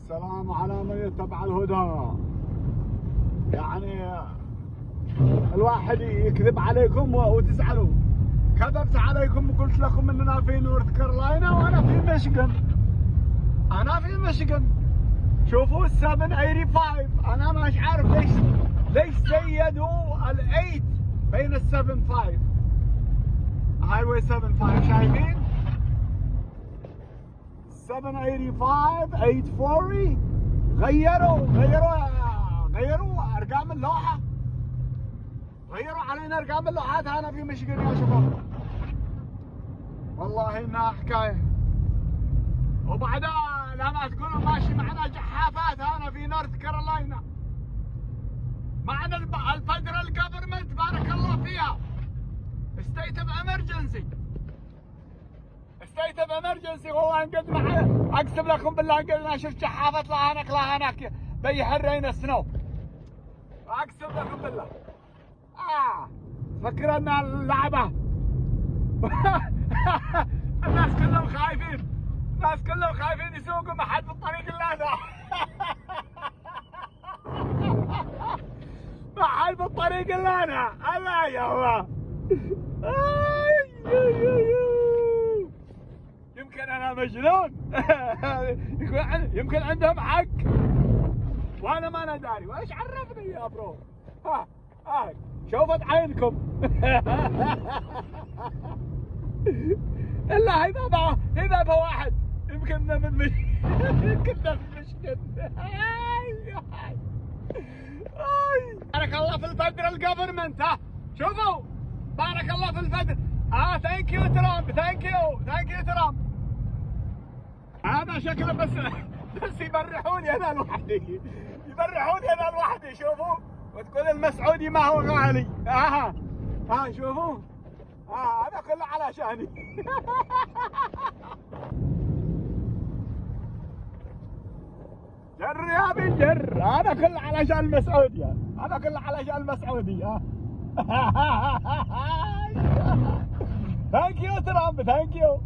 السلام على من يتبع الهدى. يعني الواحد يكذب عليكم وتزعلوا. كذبت عليكم وقلت لكم اننا في نورث كارولاينا وانا في ميشيغان. انا في ميشيغان. شوفوا 785. انا مش عارف ليش زيدوا ال8 بين ال75. هاي واي 75 شايفين؟ 785 840 غيروا ارقام اللوحه. غيروا علينا ارقام اللوحات هنا في ميشيغان يا شباب. والله انها حكايه. وبعدها لما تقولوا ماشي معنا جحافات هنا في نورث كارولاينا. معنا الفدرال جفرمنت بارك الله فيها. ستيت اوف امرجنسي. ستيت اوف امرجنسي. والله انقد معنا اقسم لكم بالله انقدنا شفت جحافات لا هناك بيحرينا السنو. اقسم لكم بالله. فكرنا اللعبه. الناس كلهم خايفين. الناس كلهم خايفين يسوقوا ما حد بالطريق الا هذا. ما حد بالطريق الا انا. الله يا الله. يمكن انا مجنون. يمكن عندهم حق وانا ما انا داري. وايش عرفني يا برو؟ شوفت عينكم. الا هي بابا واحد. يمكن من يمكن من مشكل. بارك الله في الفدرال جفرمنت. شوفوا بارك الله في الفدرال. ثانك يو ترامب. ثانك يو ترامب. هذا شكله بس يبرحوني انا لوحدي. يبرحوني انا لوحدي. شوفوا وتقول المسعودي ما هو غالي. شوفوا. هذا كله علشاني. جر يا بن جر. هذا كله علشان المسعودي. هذا كله علشان المسعودي. ثانك يو ترامب. ثانك يو.